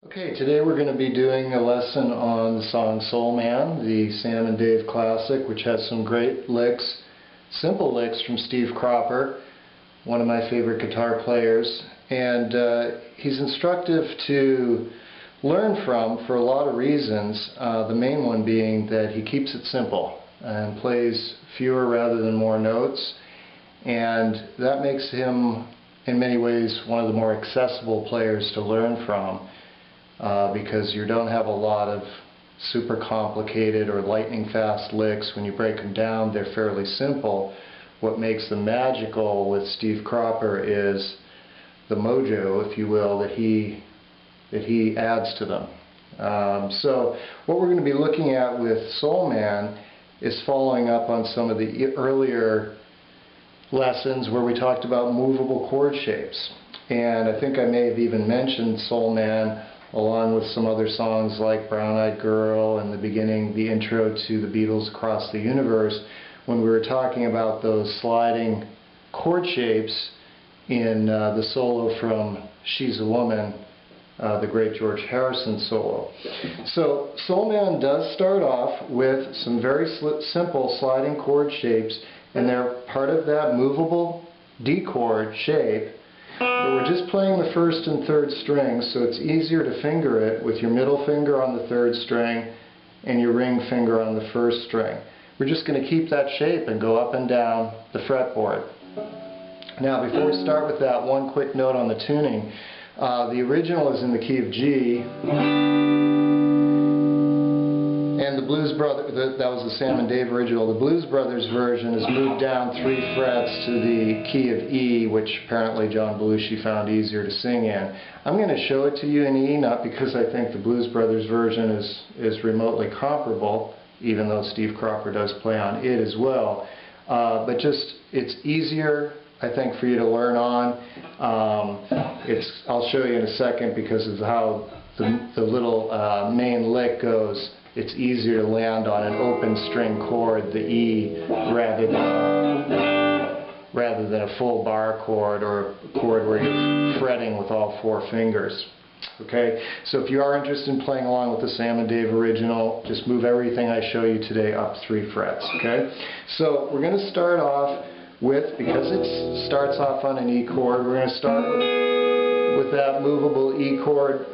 Okay, today we're going to be doing a lesson on the song Soul Man, the Sam and Dave classic, which has some great licks, simple licks from Steve Cropper, one of my favorite guitar players. And he's instructive to learn from for a lot of reasons, the main one being that he keeps it simple and plays fewer rather than more notes. And that makes him, in many ways, one of the more accessible players to learn from. Because you don't have a lot of super complicated or lightning fast licks. When you break them down, they're fairly simple. What makes them magical with Steve Cropper is the mojo, if you will, that he adds to them. So what we're going to be looking at with Soul Man is following up on some of the earlier lessons where we talked about movable chord shapes. And I think I may have even mentioned Soul Man along with some other songs like Brown Eyed Girl and the intro to the Beatles' Across the Universe, when we were talking about those sliding chord shapes in the solo from She's a Woman, the great George Harrison solo. So Soul Man does start off with some very simple sliding chord shapes, and they're part of that movable D chord shape. But we're just playing the first and third strings, so it's easier to finger it with your middle finger on the third string and your ring finger on the first string. We're just going to keep that shape and go up and down the fretboard. Now, before we start with that, one quick note on the tuning. The original is in the key of G, and the Blues Brothers, that was the Sam and Dave original. The Blues Brothers version is moved down 3 frets to the key of E, which apparently John Belushi found easier to sing in. I'm going to show it to you in E, not because I think the Blues Brothers version is remotely comparable, even though Steve Cropper does play on it as well. But just, it's easier, I think, for you to learn on. I'll show you in a second because of how the little main lick goes. It's easier to land on an open string chord, the E, rather than a full bar chord or a chord where you're fretting with all 4 fingers. Okay, so if you are interested in playing along with the Sam and Dave original, just move everything I show you today up 3 frets. Okay, so we're going to start off with, because it starts off on an E chord, we're going to start with that movable E chord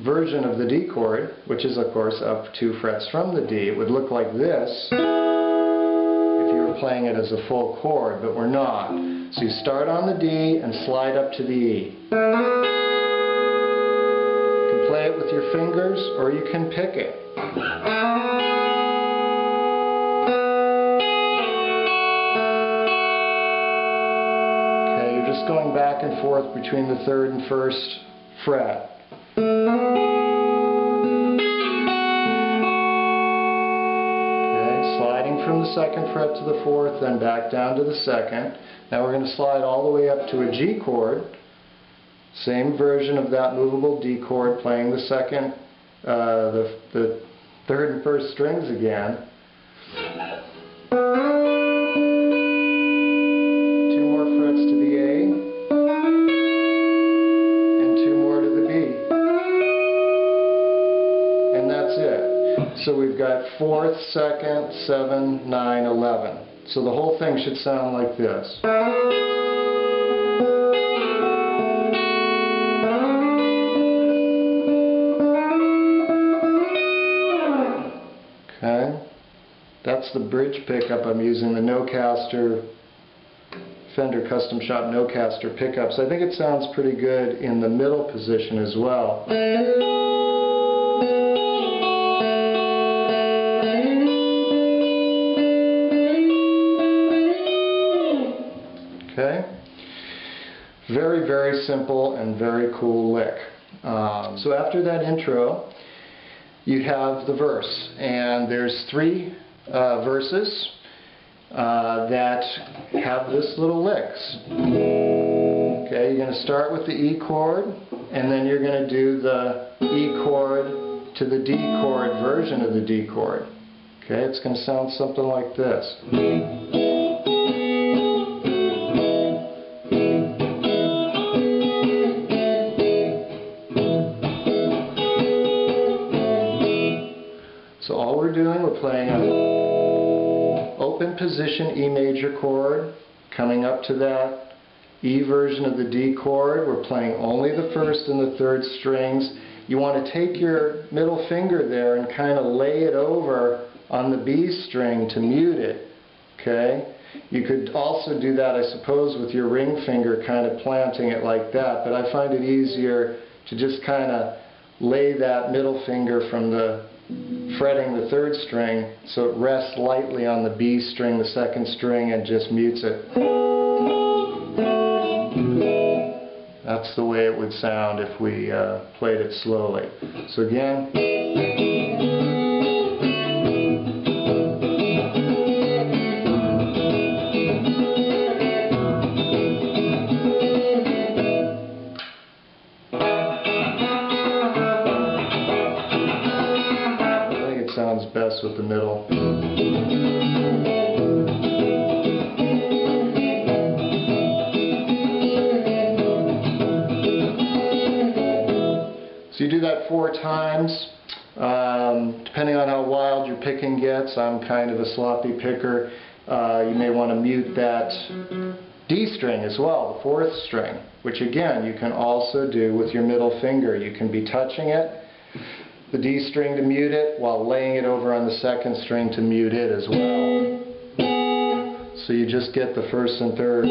version of the D chord, which is of course up 2 frets from the D. It would look like this if you were playing it as a full chord, but we're not. So you start on the D and slide up to the E. You can play it with your fingers or you can pick it. Just going back and forth between the 3rd and 1st fret. Okay, sliding from the 2nd fret to the 4th, then back down to the 2nd. Now we're going to slide all the way up to a G chord. Same version of that movable D chord, playing the 2nd, the 3rd and 1st strings again. So we've got 4th, 2nd, 7, 9, 11. So the whole thing should sound like this. Okay, that's the bridge pickup. I'm using the Nocaster, Fender Custom Shop Nocaster pickups. I think it sounds pretty good in the middle position as well. Okay, very, very simple and very cool lick. So after that intro, you have the verse, and there's 3 verses that have this little licks. Okay, you're going to start with the E chord, and then you're going to do the E chord to the D chord version of the D chord. Okay, it's going to sound something like this. playing an open position E major chord, coming up to that E version of the D chord. We're playing only the first and the third strings. You want to take your middle finger there and kind of lay it over on the B string to mute it. Okay? You could also do that, I suppose, with your ring finger, kind of planting it like that, but I find it easier to just kind of lay that middle finger from the fretting the third string so it rests lightly on the B string, the second string, and just mutes it. That's the way it would sound if we played it slowly. So again. Sounds best with the middle. So you do that 4 times. Depending on how wild your picking gets, I'm kind of a sloppy picker. You may want to mute that D string as well, the 4th string, which again you can also do with your middle finger. You can be touching it, the D string, to mute it, while laying it over on the 2nd string to mute it as well. So you just get the 1st and 3rd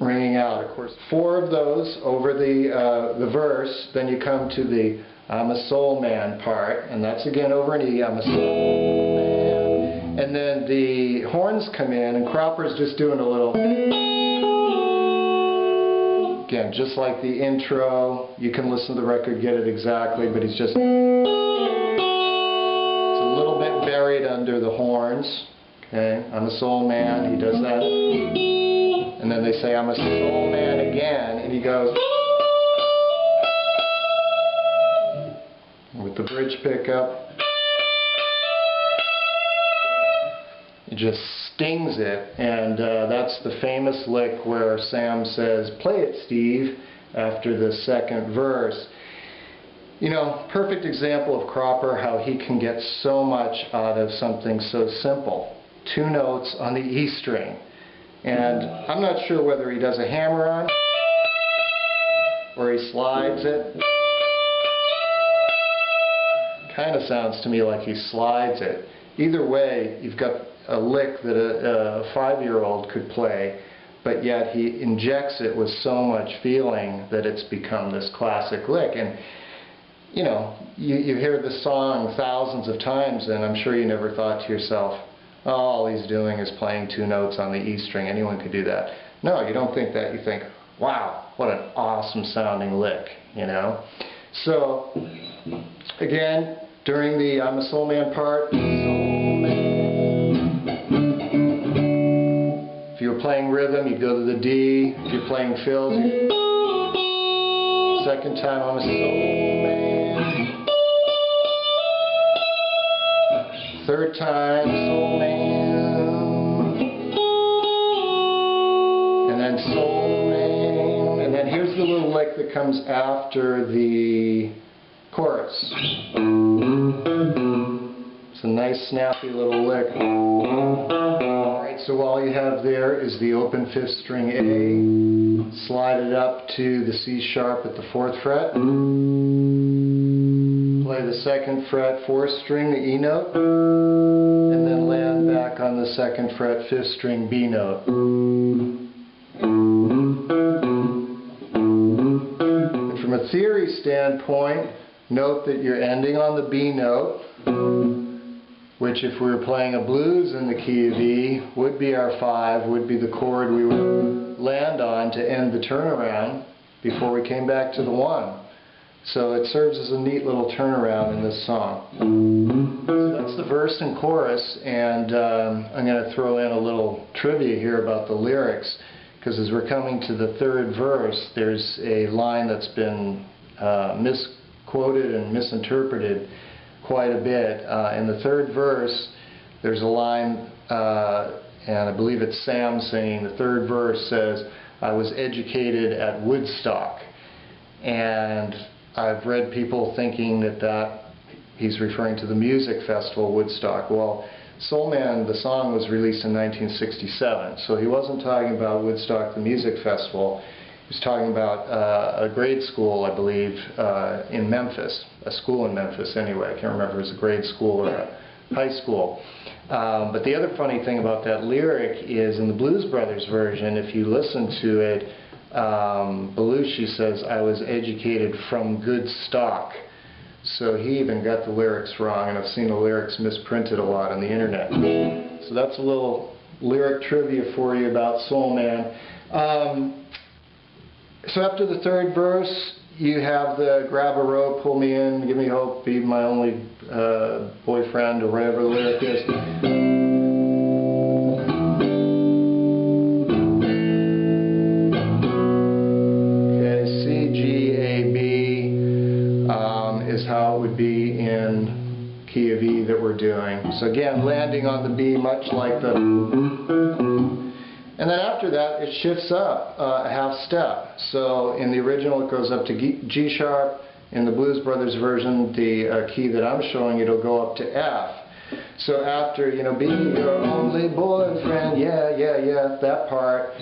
ringing out. Of course, 4 of those over the verse. Then you come to the I'm a soul man part, and that's again over an E. I'm a soul man. And then the horns come in, and Cropper's just doing a little. Again, just like the intro, you can listen to the record, get it exactly, but he's just, it's a little bit buried under the horns. Okay, I'm a soul man, he does that. And then they say, I'm a soul man again, and he goes, with the bridge pickup. It just stings it, and that's the famous lick where Sam says, "Play it, Steve," after the 2nd verse. You know, perfect example of Cropper, how he can get so much out of something so simple. 2 notes on the E string. And I'm not sure whether he does a hammer-on or he slides it. Kind of sounds to me like he slides it. Either way, you've got a lick that a 5-year-old could play, but yet he injects it with so much feeling that it's become this classic lick. And you know, you hear the song thousands of times, and I'm sure you never thought to yourself, oh, all he's doing is playing 2 notes on the E string. Anyone could do that. No, you don't think that. You think, wow, what an awesome sounding lick, you know. So again, during the I'm a Soul Man part, if you were playing rhythm, you'd go to the D. If you're playing fills, second time, I'm a soul man. Third time, soul man. And then soul man. And then here's the little lick that comes after the chorus. It's a nice, snappy little lick. So all you have there is the open 5th string A, slide it up to the C sharp at the 4th fret, play the 2nd fret 4th string, the E note, and then land back on the 2nd fret 5th string B note. And from a theory standpoint, note that you're ending on the B note, which if we were playing a blues in the key of E, would be our 5, would be the chord we would land on to end the turnaround before we came back to the 1. So it serves as a neat little turnaround in this song. So that's the verse and chorus, and I'm going to throw in a little trivia here about the lyrics, because as we're coming to the 3rd verse, there's a line that's been misquoted and misinterpreted quite a bit. In the 3rd verse, there's a line, and I believe it's Sam singing. The 3rd verse says, "I was educated at Woodstock." And I've read people thinking that he's referring to the music festival, Woodstock. Well, Soul Man, the song, was released in 1967, so he wasn't talking about Woodstock, the music festival. He was talking about a grade school, I believe, in Memphis, a school in Memphis anyway. I can't remember if it was a grade school or a high school. But the other funny thing about that lyric is in the Blues Brothers version, if you listen to it, Belushi says, "I was educated from good stock." So he even got the lyrics wrong, and I've seen the lyrics misprinted a lot on the internet. So that's a little lyric trivia for you about Soul Man. So after the third verse, you have the grab a rope, pull me in, give me hope, be my only boyfriend, or whatever the lyric is. Okay, C, G, A, B is how it would be in key of E that we're doing. So again, landing on the B much like the... And then after that, it shifts up a half step. So in the original, it goes up to G sharp. In the Blues Brothers version, the key that I'm showing, it'll go up to F. So after, you know, be your only boyfriend, yeah, yeah, yeah, that part,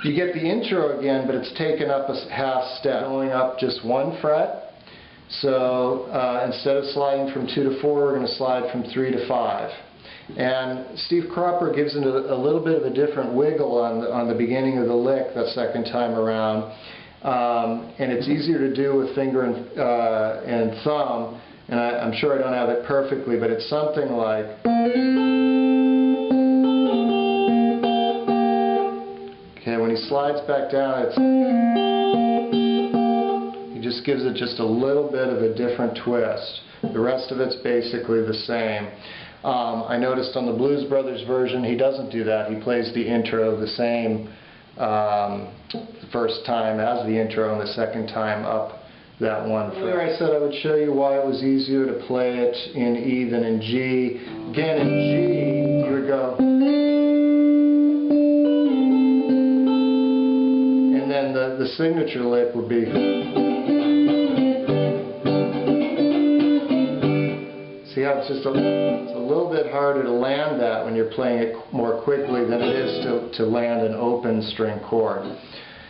you get the intro again, but it's taken up a half step, going up just one fret. So instead of sliding from 2 to 4, we're going to slide from 3 to 5. And Steve Cropper gives it a little bit of a different wiggle on the beginning of the lick the second time around. And it's easier to do with finger and thumb. And I'm sure I don't have it perfectly, but it's something like... Okay, when he slides back down, he just gives it just a little bit of a different twist. The rest of it's basically the same. I noticed on the Blues Brothers version he doesn't do that. He plays the intro the same the first time as the intro, and the second time up that one. Earlier I said I would show you why it was easier to play it in E than in G. Again, in G you would go, and then the signature lick would be... See how it's a little bit harder to land that when you're playing it more quickly than it is to land an open string chord.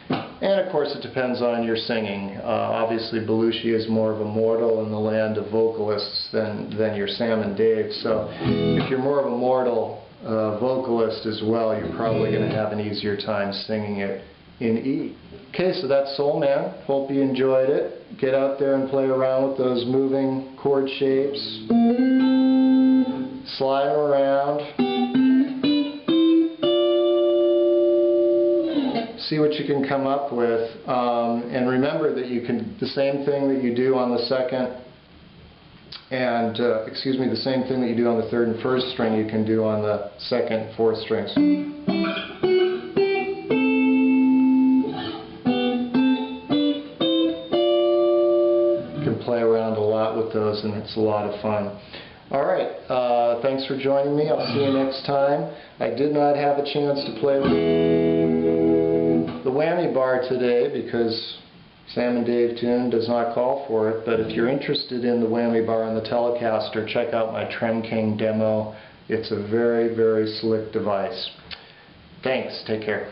And of course it depends on your singing. Obviously Belushi is more of a mortal in the land of vocalists than your Sam and Dave. So if you're more of a mortal vocalist as well, you're probably going to have an easier time singing it in E. Okay, so that's Soul Man. Hope you enjoyed it. Get out there and play around with those moving chord shapes. Slide them around. See what you can come up with. And remember that you can, the same thing that you do on the second and, the same thing that you do on the third and first string, you can do on the second and fourth strings. Play around a lot with those, and it's a lot of fun. Alright, thanks for joining me. I'll see you next time. I did not have a chance to play the whammy bar today because Sam and Dave tune does not call for it, but if you're interested in the whammy bar on the Telecaster, check out my Trem King demo. It's a very, very slick device. Thanks. Take care.